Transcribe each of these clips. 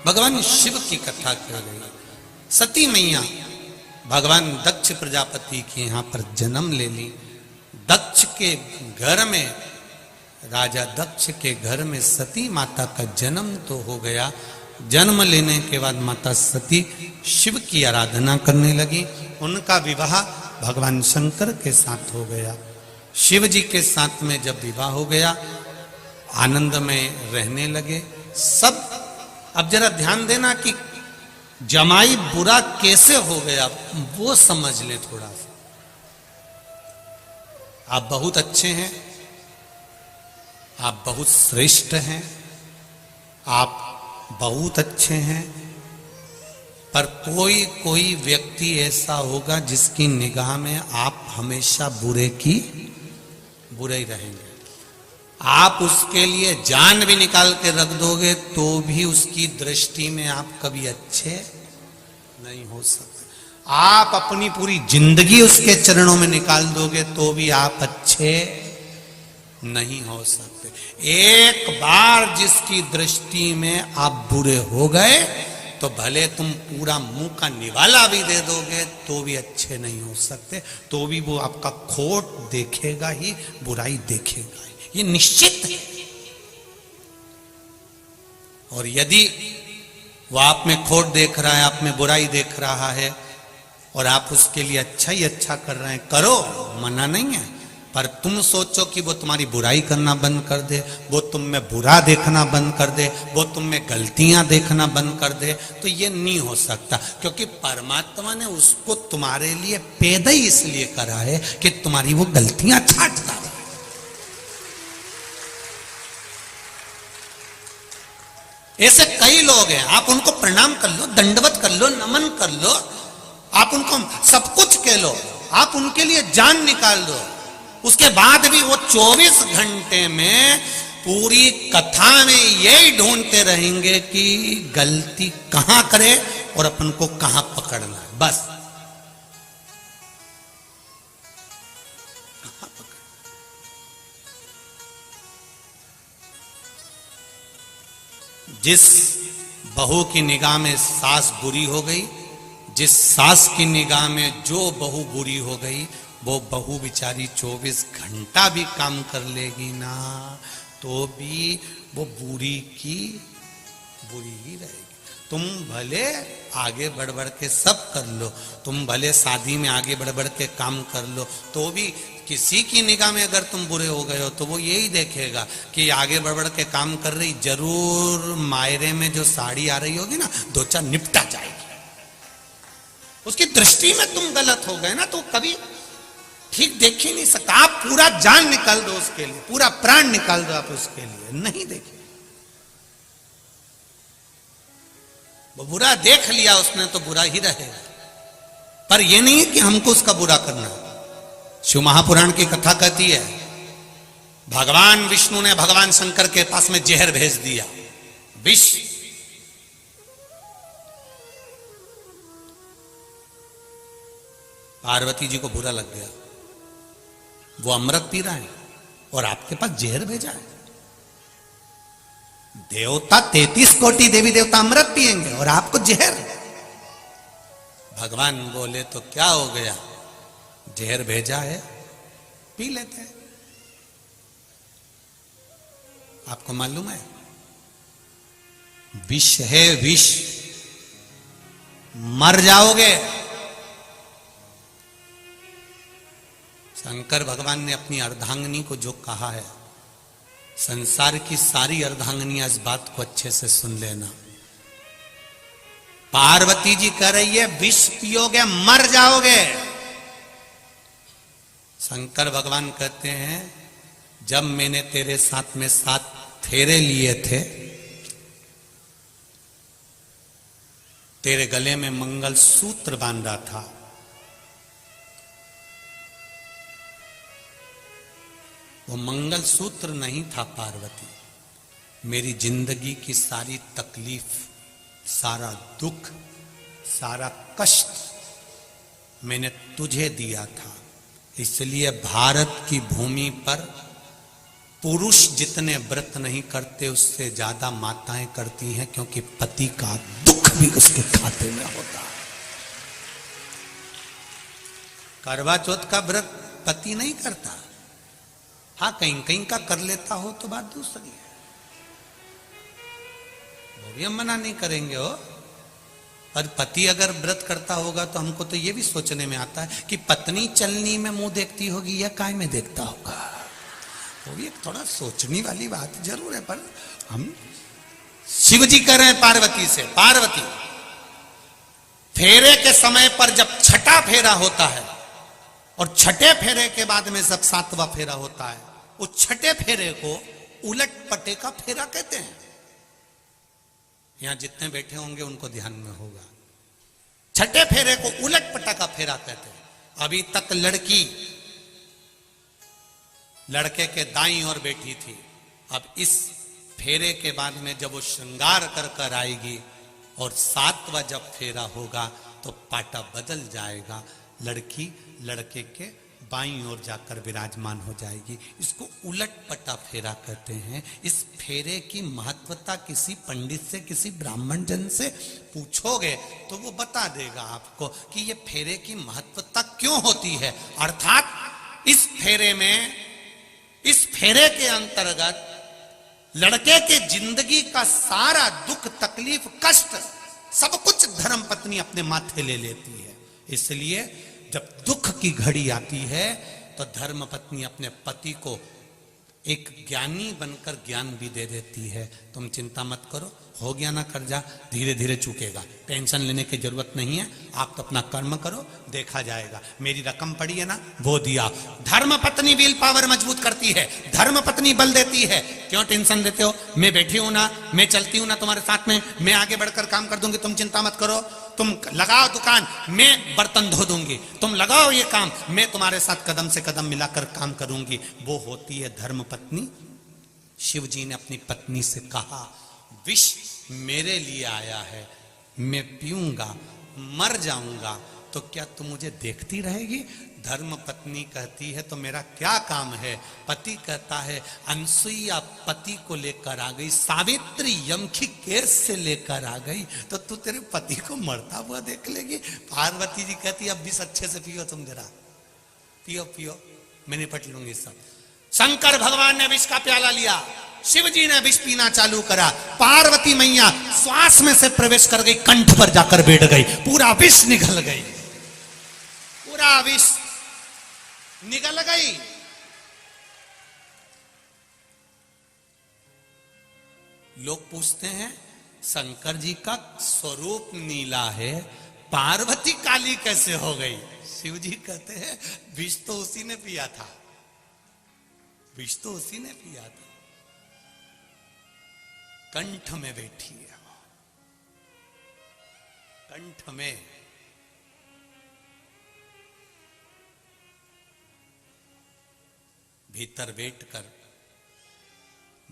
भगवान शिव की कथा कर गई। सती मैया भगवान दक्ष प्रजापति के यहाँ पर जन्म ले ली। दक्ष के घर में, राजा दक्ष के घर में सती माता का जन्म तो हो गया। जन्म लेने के बाद माता सती शिव की आराधना करने लगी। उनका विवाह भगवान शंकर के साथ हो गया। शिव जी के साथ में जब विवाह हो गया, आनंद में रहने लगे सब। अब जरा ध्यान देना कि जमाई बुरा कैसे हो गया वो समझ ले थोड़ा सा। आप बहुत अच्छे हैं, आप बहुत श्रेष्ठ हैं, आप बहुत अच्छे हैं, पर कोई कोई व्यक्ति ऐसा होगा जिसकी निगाह में आप हमेशा बुरे ही रहेंगे। आप उसके लिए जान भी निकाल के रख दोगे तो भी उसकी दृष्टि में आप कभी अच्छे नहीं हो सकते। आप अपनी पूरी जिंदगी उसके चरणों में निकाल दोगे तो भी आप अच्छे नहीं हो सकते। एक बार जिसकी दृष्टि में आप बुरे हो गए तो भले तुम पूरा मुंह का निवाला भी दे दोगे तो भी अच्छे नहीं हो सकते। तो भी वो आपका खोट देखेगा ही, बुराई देखेगा ही, ये निश्चित है। और यदि वो आप में खोट देख रहा है, आप में बुराई देख रहा है और आप उसके लिए अच्छा ही अच्छा कर रहे हैं, करो, मना नहीं है। पर तुम सोचो कि वो तुम्हारी बुराई करना बंद कर दे, वो तुम में बुरा देखना बंद कर दे, वो तुम में गलतियां देखना बंद कर दे, तो ये नहीं हो सकता। क्योंकि परमात्मा ने उसको तुम्हारे लिए पैदा ही इसलिए करा है कि तुम्हारी वो गलतियां छांटता है। ऐसे कई लोग हैं, आप उनको प्रणाम कर लो, दंडवत कर लो, नमन कर लो, आप उनको सब कुछ कह लो, आप उनके लिए जान निकाल दो, उसके बाद भी वो 24 घंटे में पूरी कथा में यही ढूंढते रहेंगे कि गलती कहां करे और अपन को कहां पकड़ना है। बस कहां पकड़। जिस बहू की निगाह में सास बुरी हो गई, जिस सास की निगाह में जो बहू बुरी हो गई, वो बहू बिचारी 24 घंटा भी काम कर लेगी ना तो भी वो बुरी की बुरी ही रहेगी। तुम भले आगे बढ़ बढ़ के सब कर लो, तुम भले शादी में आगे बढ़ बढ़ के काम कर लो, तो भी किसी की निगाह में अगर तुम बुरे हो गए हो तो वो यही देखेगा कि आगे बढ़ बढ़ के काम कर रही, जरूर मायरे में जो साड़ी आ रही होगी ना, 2-4 निपटा जाएगी। उसकी दृष्टि में तुम गलत हो गए ना तो कभी ठीक देख ही नहीं सकता। आप पूरा जान निकाल दो उसके लिए, पूरा प्राण निकाल दो आप उसके लिए, नहीं देखे। वो बुरा देख लिया उसने तो बुरा ही रहेगा। पर यह नहीं है कि हमको उसका बुरा करना। शिव महापुराण की कथा कहती है, भगवान विष्णु ने भगवान शंकर के पास में जहर भेज दिया, विष। पार्वती जी को बुरा लग गया, वो अमृत पी रहा है और आपके पास जहर भेजा है। देवता 33 कोटि देवी देवता अमृत पिएंगे और आपको जहर। भगवान बोले तो क्या हो गया, जहर भेजा है, पी लेते हैं। आपको मालूम है विष है, विष, मर जाओगे। शंकर भगवान ने अपनी अर्धांगिनी को जो कहा है, संसार की सारी अर्धांगिनियां इस बात को अच्छे से सुन लेना। पार्वती जी कह रही है विष पियोगे मर जाओगे। शंकर भगवान कहते हैं जब मैंने तेरे साथ में 7 फेरे लिए थे, तेरे गले में मंगल सूत्र बांधा था, वो मंगल सूत्र नहीं था पार्वती, मेरी जिंदगी की सारी तकलीफ, सारा दुख, सारा कष्ट मैंने तुझे दिया था। इसलिए भारत की भूमि पर पुरुष जितने व्रत नहीं करते उससे ज्यादा माताएं करती हैं, क्योंकि पति का दुख भी उसके खाते में होता है। करवा चौथ का व्रत पति नहीं करता, हाँ कहीं कहीं का कर लेता हो तो बात दूसरी है, वो भी हम मना नहीं करेंगे हो। पर पति अगर व्रत करता होगा तो हमको तो ये भी सोचने में आता है कि पत्नी चलनी में मुंह देखती होगी या काय में देखता होगा, वो भी एक थोड़ा सोचने वाली बात जरूर है। पर हम शिव जी कह रहे हैं पार्वती से, पार्वती फेरे के समय पर जब छठा फेरा होता है और छठे फेरे के बाद में जब सातवां फेरा होता है, उस छठे फेरे को उलट पटे का फेरा कहते हैं। यहां जितने बैठे होंगे उनको ध्यान में होगा, छठे फेरे को उलट पटा का फेरा कहते हैं। अभी तक लड़की लड़के के दाईं ओर बैठी थी, अब इस फेरे के बाद में जब वो श्रृंगार कर कर आएगी और सातवां जब फेरा होगा तो पाटा बदल जाएगा, लड़की लड़के के बाईं ओर जाकर विराजमान हो जाएगी। इसको उलट पटा फेरा कहते हैं। इस फेरे की महत्वता किसी पंडित से, किसी ब्राह्मण जन से पूछोगे तो वो बता देगा आपको कि ये फेरे की महत्वता क्यों होती है। अर्थात इस फेरे में, इस फेरे के अंतर्गत लड़के के जिंदगी का सारा दुख, तकलीफ, कष्ट सब कुछ धर्मपत्नी अपने माथे ले लेती है। इसलिए जब दुख की घड़ी आती है तो धर्मपत्नी अपने पति को एक ज्ञानी बनकर ज्ञान भी दे देती है। तुम चिंता मत करो, हो गया ना कर्जा, धीरे धीरे चुकेगा, टेंशन लेने की जरूरत नहीं है, आप तो अपना कर्म करो, देखा जाएगा। मेरी रकम पड़ी है ना, वो दिया। धर्मपत्नी विल पावर मजबूत करती है, धर्मपत्नी बल देती है। क्यों टेंशन लेते हो, मैं बैठी हूं ना, मैं चलती हूं ना तुम्हारे साथ में, मैं आगे बढ़कर काम कर दूंगी, तुम चिंता मत करो। तुम लगाओ दुकान, मैं बर्तन धो दूंगी, तुम लगाओ ये काम, मैं तुम्हारे साथ कदम से कदम मिलाकर काम करूंगी। वो होती है धर्मपत्नी। शिव जी ने अपनी पत्नी से कहा, विष मेरे लिए आया है, मैं पीऊंगा, मर जाऊंगा, तो क्या तुम मुझे देखती रहेगी? धर्मपत्नी कहती है तो मेरा क्या काम है? पति कहता है अनसुईया पति को लेकर आ गई, सावित्री यम की केस से लेकर आ गई, तो तू तेरे पति को मरता हुआ देख लेगी? पार्वती जी कहती अब विष अच्छे से पियो, तुम जरा पियो पियो, मैं निपट लूंगी सब। शंकर भगवान ने विष का प्याला लिया, शिव जी ने विष पीना चालू करा, पार्वती मैया श्वास में से प्रवेश कर गई, कंठ पर जाकर बैठ गई, पूरा विष निकल गई, पूरा विष निकल गई। लोग पूछते हैं शंकर जी का स्वरूप नीला है, पार्वती काली कैसे हो गई? शिव जी कहते हैं विष तो उसी ने पिया था, विष तो उसी ने पिया था, कंठ में बैठी है, कंठ में। भीतर बैठकर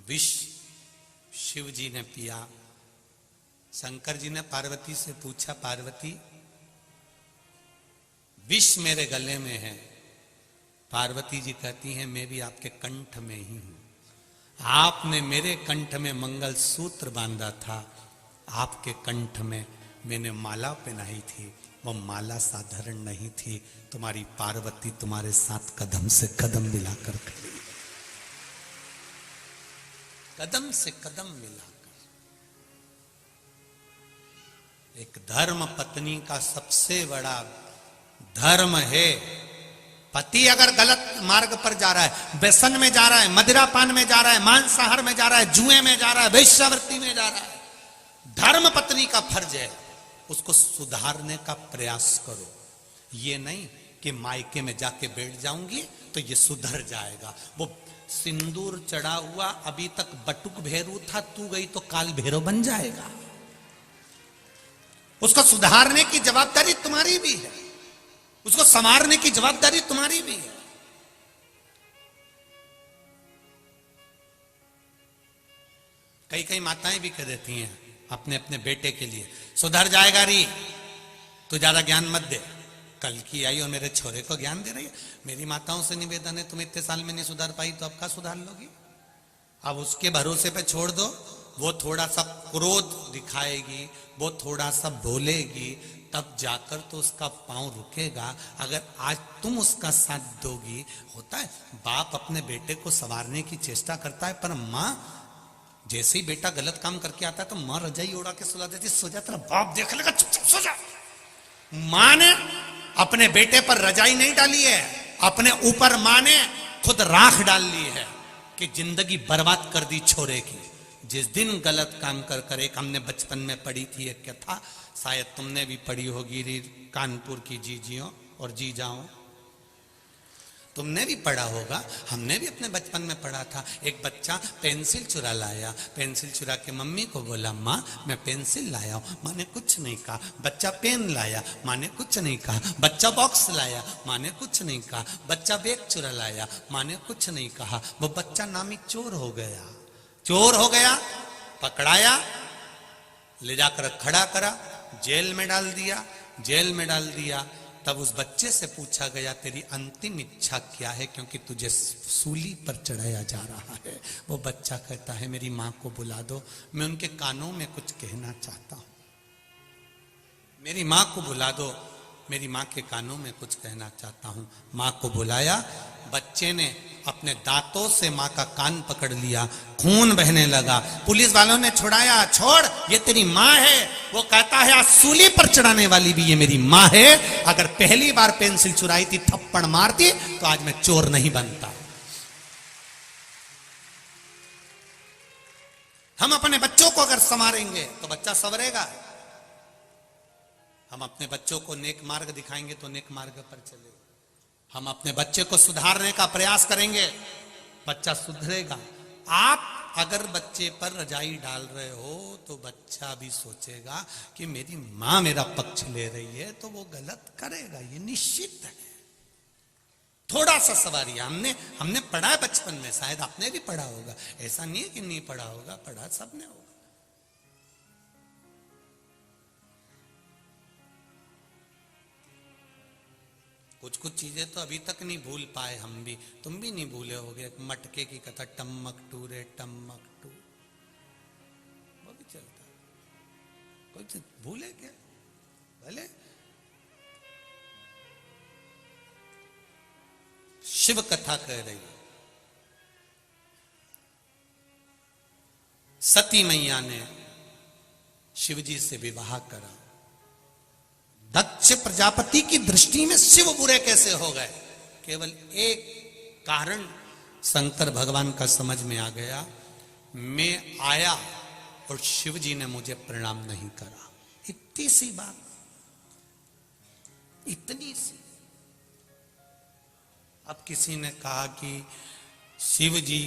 विष शिव जी ने पिया। शंकर जी ने पार्वती से पूछा, पार्वती विष मेरे गले में है। पार्वती जी कहती हैं मैं भी आपके कंठ में ही हूं, आपने मेरे कंठ में मंगल सूत्र बांधा था, आपके कंठ में मैंने माला पहनाई थी, वो माला साधारण नहीं थी, तुम्हारी पार्वती तुम्हारे साथ कदम से कदम मिलाकर खड़ी, कदम से कदम मिलाकर। एक धर्म पत्नी का सबसे बड़ा धर्म है, पति अगर गलत मार्ग पर जा रहा है, व्यसन में जा रहा है, मदिरा पान में जा रहा है, मांसाहार में जा रहा है, जुए में जा रहा है, वेश्यावृत्ति में जा रहा है, धर्म पत्नी का फर्ज है उसको सुधारने का प्रयास करो। ये नहीं कि मायके में जाके बैठ जाऊंगी तो ये सुधर जाएगा। वो सिंदूर चढ़ा हुआ अभी तक बटुक भैरू था, तू गई तो काल भैरव बन जाएगा। उसको सुधारने की जवाबदारी तुम्हारी भी है, उसको संवारने की जवाबदारी तुम्हारी भी है। कई कई माताएं भी कह देती हैं अपने अपने बेटे के लिए, सुधर जाएगा री, तू ज्यादा ज्ञान मत दे। कल की आई और मेरे छोरे को ज्ञान दे रही है। मेरी माताओं से निवेदन है, तुम इतने साल में नहीं सुधार पाई तो अब का सुधार लोगी? अब उसके भरोसे पे छोड़ दो, वो थोड़ा सा क्रोध दिखाएगी, वो थोड़ा सा बोलेगी, तब जाकर तो उसका पांव रुकेगा। अगर आज तुम उसका साथ दोगी, होता है बाप अपने बेटे को संवारने की चेष्टा करता है, पर माँ जैसे ही बेटा गलत काम करके आता है तो माँ रजाई उड़ा के सुला देती, सो जा तेरा बाप देख लेगा, चुपचाप सो जा। माँ ने अपने बेटे पर रजाई नहीं डाली है, अपने ऊपर माँ ने खुद राख डाल ली है कि जिंदगी बर्बाद कर दी छोरे की। जिस दिन गलत काम कर कर, एक हमने बचपन में पढ़ी थी एक कथा, शायद तुमने भी पढ़ी होगी, कानपुर की जीजियों और जीजाओं, तुमने भी पढ़ा होगा, हमने भी अपने बचपन में पढ़ा था। एक बच्चा पेंसिल चुरा लाया, पेंसिल चुरा के मम्मी को बोला, माँ मैं पेंसिल लाया हूं। माँ ने कुछ नहीं कहा। बच्चा पेन लाया, माँ ने कुछ नहीं कहा। बच्चा बॉक्स लाया, माँ ने कुछ नहीं कहा। बच्चा बैग चुरा लाया, माँ ने कुछ नहीं कहा। वो बच्चा नामी चोर हो गया। चोर हो गया, पकड़ाया, ले जाकर खड़ा करा, जेल में डाल दिया। जेल में डाल दिया, तब उस बच्चे से पूछा गया, तेरी अंतिम इच्छा क्या है, क्योंकि तुझे सूली पर चढ़ाया जा रहा है। वो बच्चा कहता है, मेरी माँ को बुला दो, मैं उनके कानों में कुछ कहना चाहता हूं। मेरी माँ को बुला दो, मेरी माँ के कानों में कुछ कहना चाहता हूं। माँ को बुलाया, बच्चे ने अपने दांतों से माँ का कान पकड़ लिया, खून बहने लगा। पुलिस वालों ने छुड़ाया, छोड़ ये तेरी माँ है। वो कहता है, आज सूली पर चढ़ाने वाली भी ये मेरी माँ है। अगर पहली बार पेंसिल चुराई थी, थप्पड़ मारती, तो आज मैं चोर नहीं बनता। हम अपने बच्चों को अगर संवारेंगे तो बच्चा संवरेगा। हम अपने बच्चों को नेक मार्ग दिखाएंगे तो नेक मार्ग पर चलेगा। हम अपने बच्चे को सुधारने का प्रयास करेंगे, बच्चा सुधरेगा। आप अगर बच्चे पर रजाई डाल रहे हो तो बच्चा भी सोचेगा कि मेरी मां मेरा पक्ष ले रही है, तो वो गलत करेगा, ये निश्चित है। थोड़ा सा सवारी हमने पढ़ा है बचपन में, शायद आपने भी पढ़ा होगा। ऐसा नहीं है कि नहीं पढ़ा होगा, पढ़ा सबने होगा। कुछ कुछ चीजें तो अभी तक नहीं भूल पाए हम भी, तुम भी नहीं भूले होगे। मटके की कथा, टम्मक टू रे टम्मक टू, वो भी चलता है। कोई तो भूले क्या? भले शिव कथा कह रही है, सती मैया ने शिवजी से विवाह करा। दक्ष प्रजापति की दृष्टि में शिव बुरे कैसे हो गए? केवल एक कारण शंकर भगवान का समझ में आ गया, मैं आया और शिव जी ने मुझे प्रणाम नहीं करा। इतनी सी बात, इतनी सी। अब किसी ने कहा कि शिव जी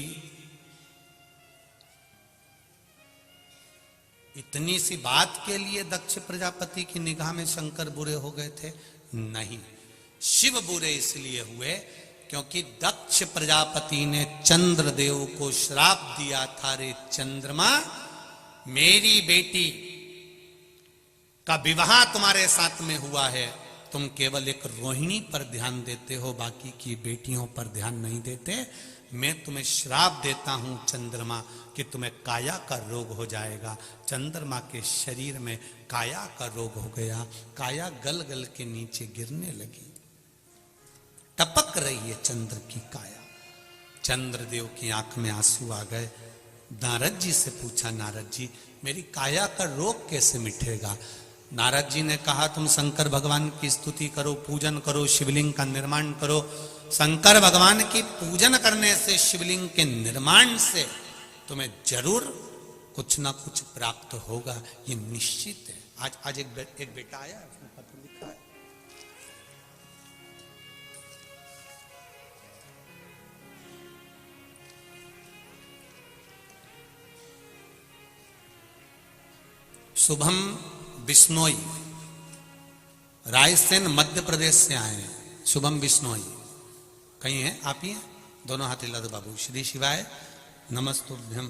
इतनी सी बात के लिए दक्ष प्रजापति की निगाह में शंकर बुरे हो गए थे? नहीं, शिव बुरे इसलिए हुए क्योंकि दक्ष प्रजापति ने चंद्रदेव को श्राप दिया था, रे चंद्रमा, मेरी बेटी का विवाह तुम्हारे साथ में हुआ है, तुम केवल एक रोहिणी पर ध्यान देते हो, बाकी की बेटियों पर ध्यान नहीं देते। मैं तुम्हें श्राप देता हूं चंद्रमा कि तुम्हें काया का रोग हो जाएगा। चंद्रमा के शरीर में काया का रोग हो गया, काया गल गल के नीचे गिरने लगी, टपक रही है चंद्र की काया। चंद्रदेव की आंख में आंसू आ गए। नारद जी से पूछा, नारद जी मेरी काया का रोग कैसे मिटेगा? नारद जी ने कहा, तुम शंकर भगवान की स्तुति करो, पूजन करो, शिवलिंग का निर्माण करो। शंकर भगवान की पूजन करने से, शिवलिंग के निर्माण से तुम्हें जरूर कुछ ना कुछ प्राप्त होगा, ये निश्चित है। आज एक बेटा आया, उसने पत्र लिखा है, शुभम बिश्नोई, रायसेन मध्य प्रदेश से आए हैं। शुभम बिश्नोई कहीं है? आप ही हैं? दोनों हाथ हिला दो बाबू। श्री शिवाय नमस्तुभ्यम।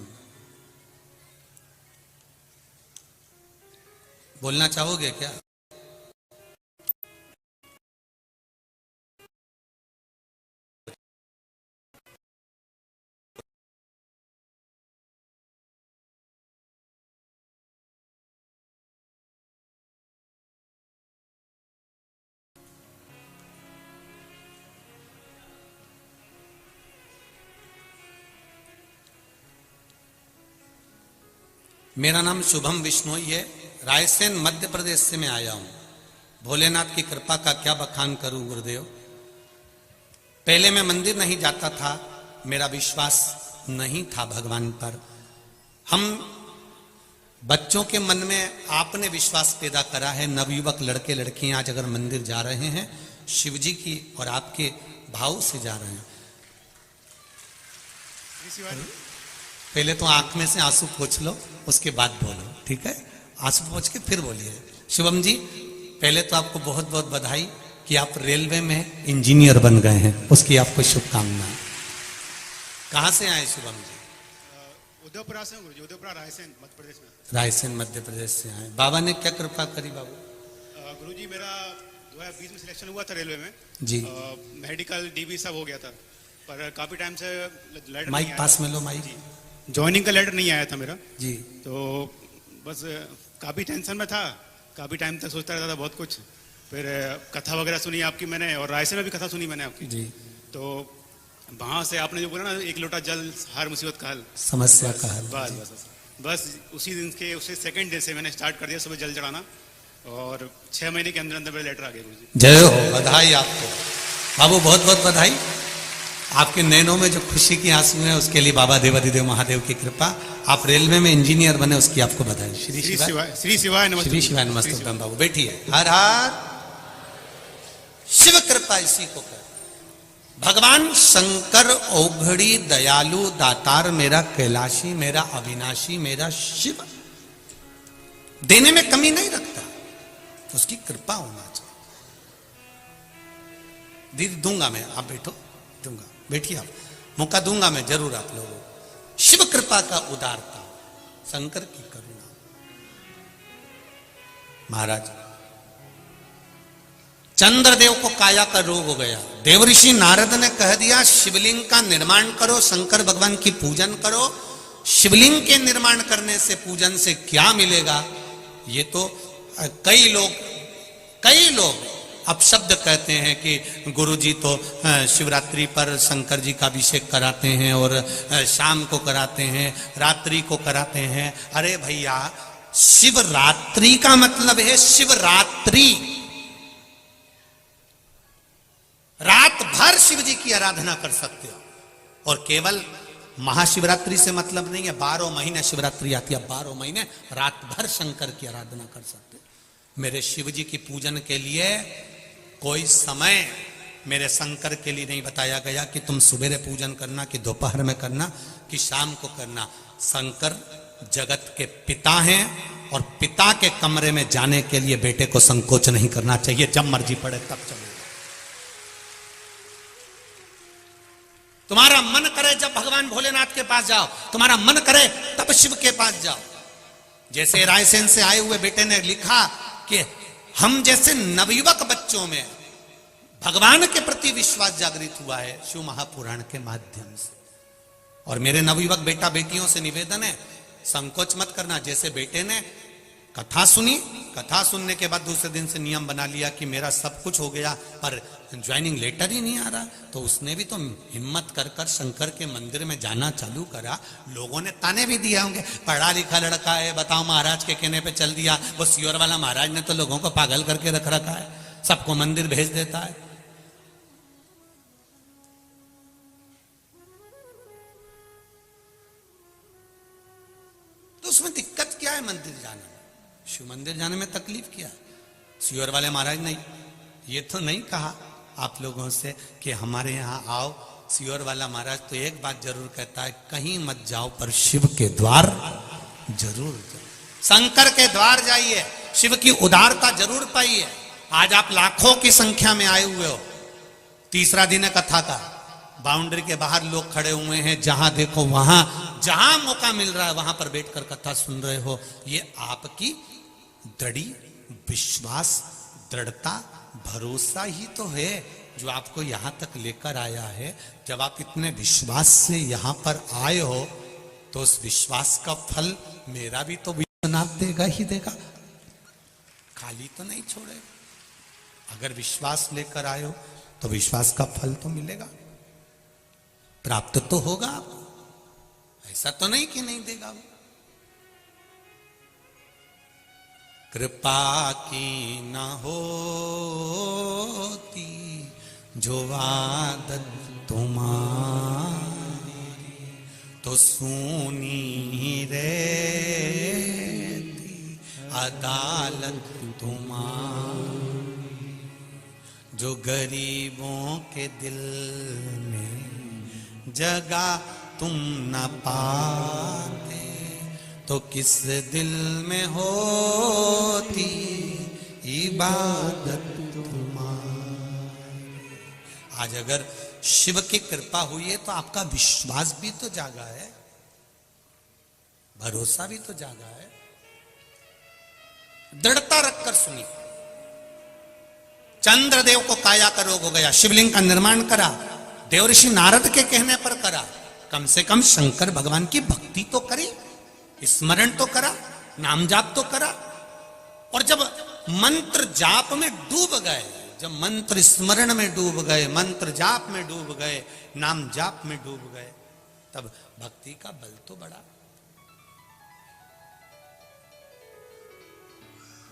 बोलना चाहोगे क्या? मेरा नाम शुभम बिश्नोई है। रायसेन मध्य प्रदेश से मैं आया हूं। भोलेनाथ की कृपा का क्या बखान करूं गुरुदेव। पहले मैं मंदिर नहीं जाता था, मेरा विश्वास नहीं था भगवान पर। हम बच्चों के मन में आपने विश्वास पैदा करा है। नवयुवक लड़के लड़कियां आज अगर मंदिर जा रहे हैं, शिव जी की और आपके भाव से जा रहे हैं। पहले तो आंख में से आंसू पोंछ लो, उसके बाद बोलो, ठीक है? आंसू पोंछ के फिर बोलिए। शुभम जी, पहले तो आपको बहुत बहुत बधाई कि आप रेलवे में इंजीनियर बन गए हैं, उसकी आपको शुभकामनाएं। कहां से आए शुभम जी? उदयपुरा से गुरुजी, उदयपुरा रायसेन मध्य प्रदेश में। रायसेन मध्य प्रदेश से आए। बाबा ने क्या कृपा करी बाबू? गुरुजी मेरा 2020 में सिलेक्शन हुआ था रेलवे में जी। मेडिकल डीबी सब हो गया था, पर काफी टाइम से लेटर माइक पास में लो, माइक। ज्वाइनिंग का लेटर नहीं आया था मेरा जी। तो बस काफी टेंशन में था, काफी टाइम तक सोचता रहता था बहुत कुछ। फिर कथा वगैरह सुनी आपकी मैंने, और रायसेन में भी कथा सुनी मैंने आपकी जी। तो वहां से आपने जो बोला ना, एक लोटा जल हर मुसीबत का हल, समस्या का हल। बस बस बस उसी दिन के उसी सेकंड डे से मैंने स्टार्ट कर दिया सुबह जल चढ़ाना, और 6 महीने के अंदर अंदर मेरा लेटर आ गया गुरुजी। जय हो, बधाई आपको बाबू, बहुत बहुत बधाई। आपके नैनों में जो खुशी की आंसू है उसके लिए बाबा देवाधिदेव महादेव की कृपा। आप रेलवे में इंजीनियर बने, उसकी आपको बधाई। श्री शिवाय, श्री शिवाय नमस्ते। श्री शिवाय नमस्ते। बाबू बैठिए। हर हर शिव कृपा इसी को कर। भगवान शंकर औघड़ी दयालु दातार, मेरा कैलाशी, मेरा अविनाशी, मेरा शिव देने में कमी नहीं रखता, उसकी कृपा होना चाहिए। दीदी दूंगा मैं, आप बैठो, दूंगा, बैठिए आप, मौका दूंगा मैं जरूर आप लोगों को। शिव कृपा का उदारता, शंकर की करुणा। महाराज चंद्रदेव को काया का रोग हो गया। देवऋषि नारद ने कह दिया शिवलिंग का निर्माण करो, शंकर भगवान की पूजन करो। शिवलिंग के निर्माण करने से, पूजन से क्या मिलेगा? ये तो कई लोग अपशब्द कहते हैं कि गुरुजी तो शिवरात्रि पर शंकर जी का अभिषेक कराते हैं और शाम को कराते हैं, रात्रि को कराते हैं। अरे भैया, शिवरात्रि का मतलब है शिवरात्रि, रात भर शिव जी की आराधना कर सकते हो। और केवल महाशिवरात्रि से मतलब नहीं है, 12 महीने शिवरात्रि आती है, 12 महीने रात भर शंकर की आराधना कर सकते हो। मेरे शिव जी की पूजन के लिए कोई समय मेरे शंकर के लिए नहीं बताया गया कि तुम सुबह पूजन करना, कि दोपहर में करना, कि शाम को करना। शंकर जगत के पिता हैं, और पिता के कमरे में जाने के लिए बेटे को संकोच नहीं करना चाहिए। जब मर्जी पड़े तब चले। तुम्हारा मन करे जब भगवान भोलेनाथ के पास जाओ, तुम्हारा मन करे तब शिव के पास जाओ। जैसे रायसेन से आए हुए बेटे ने लिखा कि हम जैसे नवयुवक बच्चों में भगवान के प्रति विश्वास जागृत हुआ है शिव महापुराण के माध्यम से। और मेरे नवयुवक बेटा बेटियों से निवेदन है, संकोच मत करना। जैसे बेटे ने कथा सुनी, कथा सुनने के बाद दूसरे दिन से नियम बना लिया कि मेरा सब कुछ हो गया पर ज्वाइनिंग लेटर ही नहीं आ रहा, तो उसने भी तो हिम्मत कर कर शंकर के मंदिर में जाना चालू करा। लोगों ने ताने भी दिया होंगे, पढ़ा लिखा लड़का है, बताओ महाराज के कहने पे चल दिया। वो सियोर वाला महाराज ने तो लोगों को पागल करके रख रखा है, सबको मंदिर भेज देता है। तो उसमें दिक्कत क्या है मंदिर जाने में? शिव मंदिर जाने में तकलीफ क्या है? सियोर वाले महाराज ने ये तो नहीं कहा आप लोगों से कि हमारे यहाँ आओ। सियोर वाला महाराज तो एक बात जरूर कहता है, कहीं मत जाओ पर शिव के द्वार जरूर जाओ, शंकर के द्वार जाइए, शिव की उदारता जरूर पाइए। आज आप लाखों की संख्या में आए हुए हो, तीसरा दिन है कथा का, बाउंड्री के बाहर लोग खड़े हुए हैं, जहां देखो वहां, जहां मौका मिल रहा है वहां पर बैठकर कथा सुन रहे हो। ये आपकी दृढ़ विश्वास, दृढ़ता, भरोसा ही तो है जो आपको यहां तक लेकर आया है। जब आप इतने विश्वास से यहां पर आए हो तो उस विश्वास का फल मेरा भी तो विश्वनाथ देगा ही देगा, खाली तो नहीं छोड़ेगा। अगर विश्वास लेकर आए हो तो विश्वास का फल तो मिलेगा, प्राप्त तो होगा आपको, ऐसा तो नहीं कि नहीं देगा वो। कृपा की न होती जो आदत तुम्हारी तो सूनी रहती अदालत तुम्हारी। जो गरीबों के दिल में जगह तुम न पाते तो किस दिल में होती इबादत तुम्हारी। आज अगर शिव की कृपा हुई है तो आपका विश्वास भी तो जागा है, भरोसा भी तो जागा है। दृढ़ता रखकर सुनिए। चंद्रदेव को काया का रोग हो गया, शिवलिंग का निर्माण करा, देवऋषि नारद के कहने पर करा। कम से कम शंकर भगवान की भक्ति तो करी, स्मरण तो करा, नाम जाप तो करा। और जब मंत्र जाप में डूब गए, जब मंत्र स्मरण में डूब गए, मंत्र जाप में डूब गए, नाम जाप में डूब गए, तब भक्ति का बल तो बढ़ा।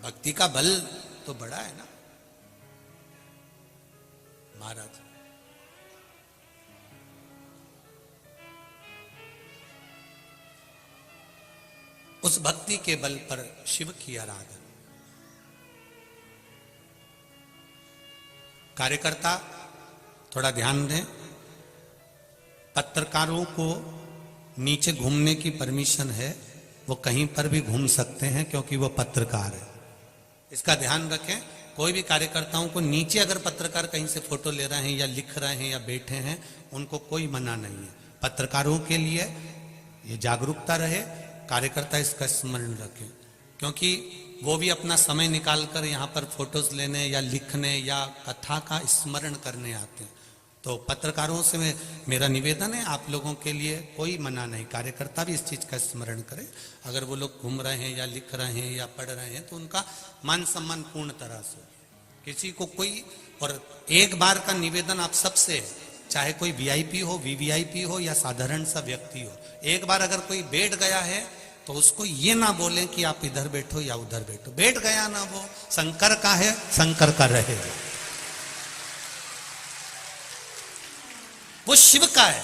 भक्ति का बल तो बढ़ा है ना महाराज। उस भक्ति के बल पर शिव की आराधना। कार्यकर्ता थोड़ा ध्यान दें, पत्रकारों को नीचे घूमने की परमिशन है, वो कहीं पर भी घूम सकते हैं क्योंकि वो पत्रकार है। इसका ध्यान रखें। कोई भी कार्यकर्ताओं को नीचे अगर पत्रकार कहीं से फोटो ले रहे हैं या लिख रहे हैं या बैठे हैं, उनको कोई मना नहीं है। पत्रकारों के लिए ये जागरूकता रहे, कार्यकर्ता इसका स्मरण रखें, क्योंकि वो भी अपना समय निकालकर यहाँ पर फोटोज लेने या लिखने या कथा का स्मरण करने आते हैं। तो पत्रकारों से मेरा निवेदन है, आप लोगों के लिए कोई मना नहीं, कार्यकर्ता भी इस चीज का स्मरण करें। अगर वो लोग घूम रहे हैं या लिख रहे हैं या पढ़ रहे हैं तो उनका मान सम्मान पूर्ण तरह से, किसी को कोई। और एक बार का निवेदन आप सबसे है, चाहे कोई वीआईपी हो, वीवीआईपी हो या साधारण सा व्यक्ति हो, एक बार अगर कोई बैठ गया है तो उसको ये ना बोलें कि आप इधर बैठो या उधर बैठो। बैठ गया ना, वो शंकर का है, शंकर का रहेगा। वो शिव का है,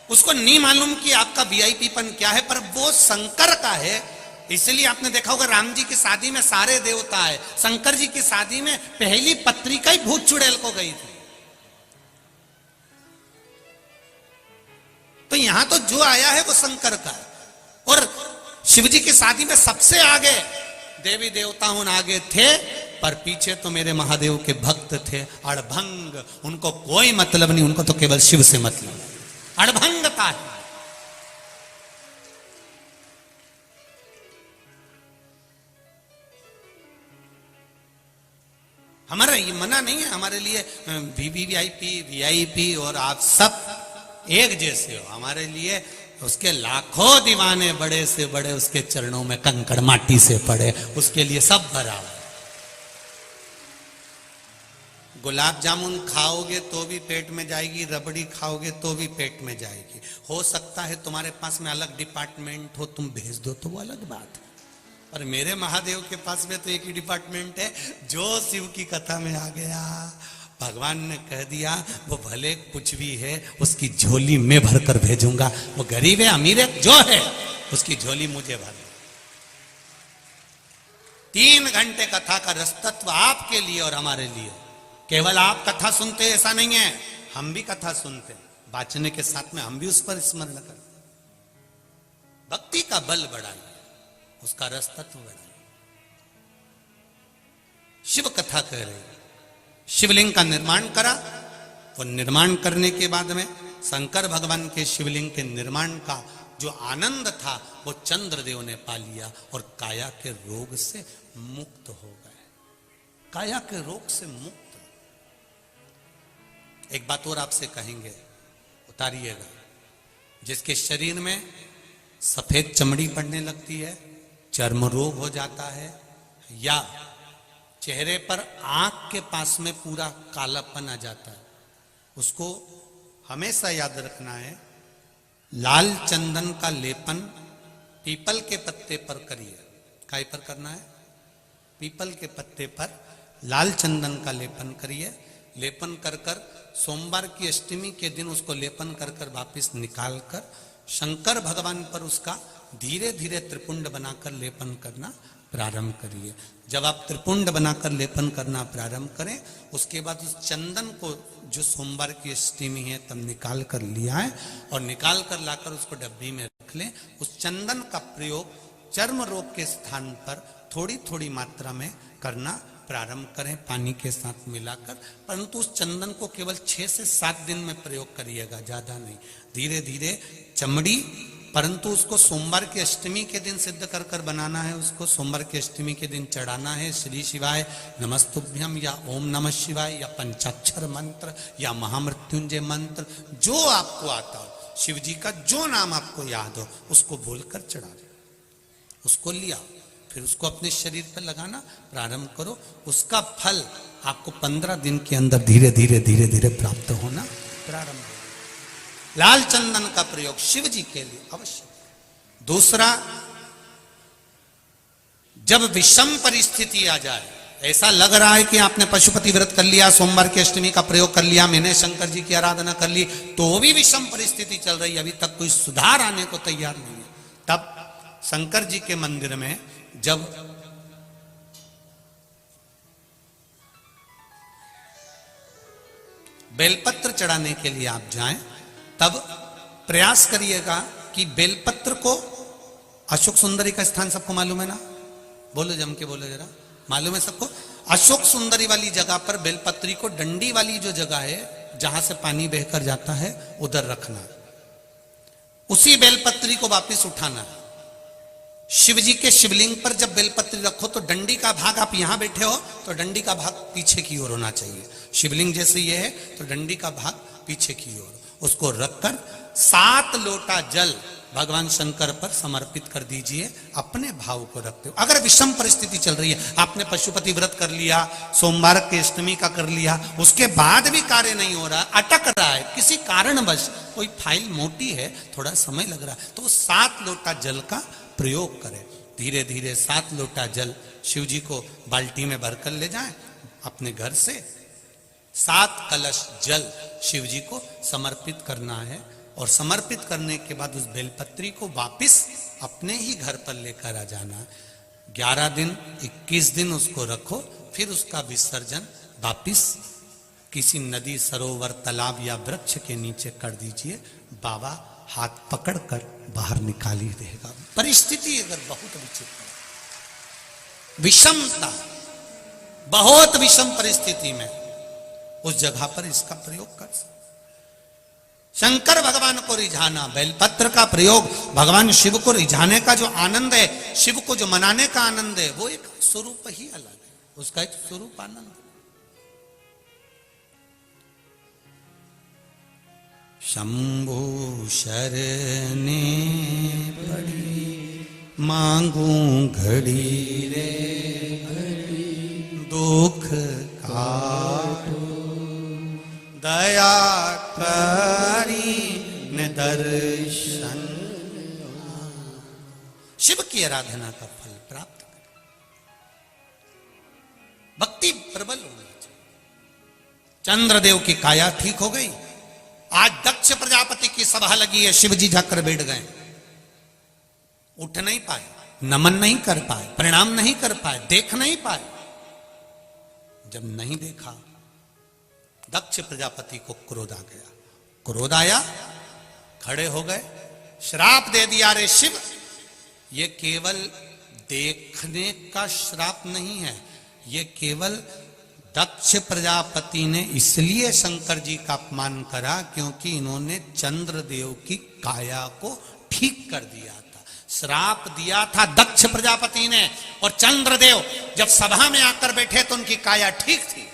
उसको नहीं मालूम कि आपका वीआईपीपन क्या है, पर वो शंकर का है। इसलिए आपने देखा होगा राम जी की शादी में सारे देवता है, शंकर जी की शादी में पहली पत्रिका ही भूत चुड़ैल को गई थी। तो यहां तो जो आया है वो शंकर का है। और शिव जी की शादी में सबसे आगे देवी देवता आगे थे, पर पीछे तो मेरे महादेव के भक्त थे अड़भंग। उनको कोई मतलब नहीं, उनको तो केवल शिव से मतलब, अड़भंगता है। हमारा ये मना नहीं है, हमारे लिए वीवीआईपी वीआईपी और आप सब एक जैसे हो। हमारे लिए उसके लाखों दीवाने बड़े से बड़े उसके चरणों में कंकड़ माटी से पड़े, उसके लिए सब बराबर। गुलाब जामुन खाओगे तो भी पेट में जाएगी, रबड़ी खाओगे तो भी पेट में जाएगी। हो सकता है तुम्हारे पास में अलग डिपार्टमेंट हो, तुम भेज दो तो वो अलग बात है, पर मेरे महादेव के पास में तो एक ही डिपार्टमेंट है। जो शिव की कथा में आ गया, भगवान ने कह दिया वो भले कुछ भी है उसकी झोली में भर कर भेजूंगा। वो गरीब है अमीर है जो है, उसकी झोली मुझे भर। 3 घंटे कथा का रसतत्व आपके लिए और हमारे लिए। केवल आप कथा सुनते ऐसा नहीं है, हम भी कथा सुनते, वाचने के साथ में हम भी उस पर स्मरण करते। भक्ति का बल बढ़ाइए, उसका रसतत्व बढ़ाइए। शिव कथा कह रहे, शिवलिंग का निर्माण करा। वो निर्माण करने के बाद में शंकर भगवान के शिवलिंग के निर्माण का जो आनंद था वो चंद्रदेव ने पा लिया और काया के रोग से मुक्त हो गए। काया के रोग से मुक्त। एक बात और आपसे कहेंगे, उतारिएगा। जिसके शरीर में सफेद चमड़ी पड़ने लगती है, चर्म रोग हो जाता है, या चेहरे पर आंख के पास में पूरा कालापन आ जाता है, उसको हमेशा याद रखना है, लाल चंदन का लेपन पीपल के पत्ते पर करिए। काय पर करना है? पीपल के पत्ते पर लाल चंदन का लेपन करिए। लेपन कर कर सोमवार की अष्टमी के दिन उसको लेपन कर कर वापिस निकाल कर शंकर भगवान पर उसका धीरे धीरे त्रिपुंड बनाकर लेपन करना प्रारंभ करिए। जब आप त्रिपुंड बनाकर लेपन करना प्रारंभ करें, उसके बाद उस चंदन को जो सोमवार की अष्टमी है तब निकाल कर लिया है और निकाल कर लाकर उसको डब्बी में रख लें। उस चंदन का प्रयोग चर्म रोग के स्थान पर थोड़ी थोड़ी मात्रा में करना प्रारंभ करें, पानी के साथ मिलाकर। परंतु उस चंदन को केवल 6 से 7 दिन में प्रयोग करिएगा, ज्यादा नहीं। धीरे धीरे चमड़ी, परंतु उसको सोमवार की अष्टमी के दिन सिद्ध कर कर बनाना है। उसको सोमवार की अष्टमी के दिन चढ़ाना है श्री शिवाय नमस्तुभ्यम या ओम नमः शिवाय या पंचाक्षर मंत्र या महामृत्युंजय मंत्र, जो आपको आता हो, शिव जी का जो नाम आपको याद हो उसको बोलकर चढ़ा दो। उसको लिया, फिर उसको अपने शरीर पर लगाना प्रारंभ करो। उसका फल आपको 15 दिन के अंदर धीरे धीरे धीरे धीरे प्राप्त होना प्रारंभ हो। लाल चंदन का प्रयोग शिव जी के लिए अवश्य। दूसरा, जब विषम परिस्थिति आ जाए, ऐसा लग रहा है कि आपने पशुपति व्रत कर लिया, सोमवार की अष्टमी का प्रयोग कर लिया, मैंने शंकर जी की आराधना कर ली, तो भी विषम परिस्थिति चल रही है, अभी तक कोई सुधार आने को तैयार नहीं है, तब शंकर जी के मंदिर में जब बेलपत्र चढ़ाने के लिए आप जाएं, तब प्रयास करिएगा कि बेलपत्र को, अशोक सुंदरी का स्थान सबको मालूम है ना, बोलो जम के बोलो जरा, मालूम है सबको? अशोक सुंदरी वाली जगह पर बेलपत्री को डंडी वाली जो जगह है जहां से पानी बहकर जाता है उधर रखना। उसी बेलपत्री को वापस उठाना। शिव जी के शिवलिंग पर जब बेलपत्री रखो तो डंडी का भाग, आप यहां बैठे हो तो डंडी का भाग पीछे की ओर होना चाहिए। शिवलिंग जैसे ये है तो डंडी का भाग पीछे की ओर। उसको रखकर 7 लोटा जल भगवान शंकर पर समर्पित कर दीजिए, अपने भाव को रखते हो। अगर विषम परिस्थिति चल रही है, आपने पशुपति व्रत कर लिया, सोमवार के अष्टमी का कर लिया, उसके बाद भी कार्य नहीं हो रहा, अटक रहा है किसी कारणवश, कोई फाइल मोटी है, थोड़ा समय लग रहा है, तो 7 लोटा जल का प्रयोग करें। धीरे धीरे 7 लोटा जल शिव जी को बाल्टी में भरकर ले जाएं अपने घर से। 7 कलश जल शिव जी को समर्पित करना है और समर्पित करने के बाद उस बेलपत्री को वापिस अपने ही घर पर लेकर आ जाना। 11 दिन 21 दिन उसको रखो, फिर उसका विसर्जन वापिस किसी नदी, सरोवर, तालाब या वृक्ष के नीचे कर दीजिए। बाबा हाथ पकड़कर बाहर निकाल ही देगा। परिस्थिति अगर बहुत विचित्र, विषमता, बहुत विषम परिस्थिति में उस जगह पर इसका प्रयोग कर सकते। शंकर भगवान को रिझाना, बेलपत्र का प्रयोग भगवान शिव को रिझाने का जो आनंद है, शिव को जो मनाने का आनंद है, वो एक स्वरूप ही अलग है, उसका एक स्वरूप आनंद है। शंभु शरणे पड़ी मांगू घड़ी रे घड़ी, दुख काटो दया करी निदर्शन। शिव की आराधना का फल प्राप्त करें, भक्ति प्रबल होनी चाहिए। चंद्रदेव की काया ठीक हो गई। आज दक्ष प्रजापति की सभा लगी है, शिव जी जाकर बैठ गए, उठ नहीं पाए, नमन नहीं कर पाए, प्रणाम नहीं कर पाए, देख नहीं पाए। जब नहीं देखा, दक्ष प्रजापति को क्रोध आ गया। क्रोध आया, खड़े हो गए, श्राप दे दिया, रे शिव, ये केवल देखने का श्राप नहीं है, ये केवल दक्ष प्रजापति ने इसलिए शंकर जी का अपमान करा क्योंकि इन्होंने चंद्रदेव की काया को ठीक कर दिया था। श्राप दिया था दक्ष प्रजापति ने, और चंद्रदेव जब सभा में आकर बैठे तो उनकी काया ठीक थी।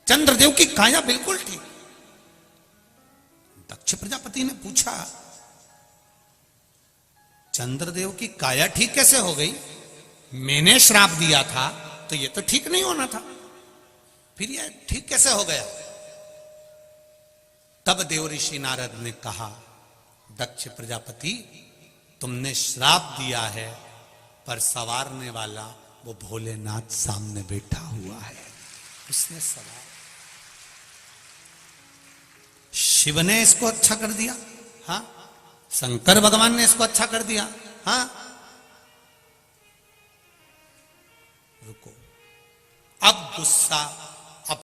चंद्रदेव की काया बिल्कुल ठीक। दक्ष प्रजापति ने पूछा, चंद्रदेव की काया ठीक कैसे हो गई? मैंने श्राप दिया था तो ये तो ठीक नहीं होना था, फिर ये ठीक कैसे हो गया? तब देव ऋषि नारद ने कहा, दक्ष प्रजापति, तुमने श्राप दिया है पर संवारने वाला वो भोलेनाथ सामने बैठा हुआ है। उसने सवाल, शिव ने इसको अच्छा कर दिया, हाँ, शंकर भगवान ने इसको अच्छा कर दिया, हाँ। रुको, अब गुस्सा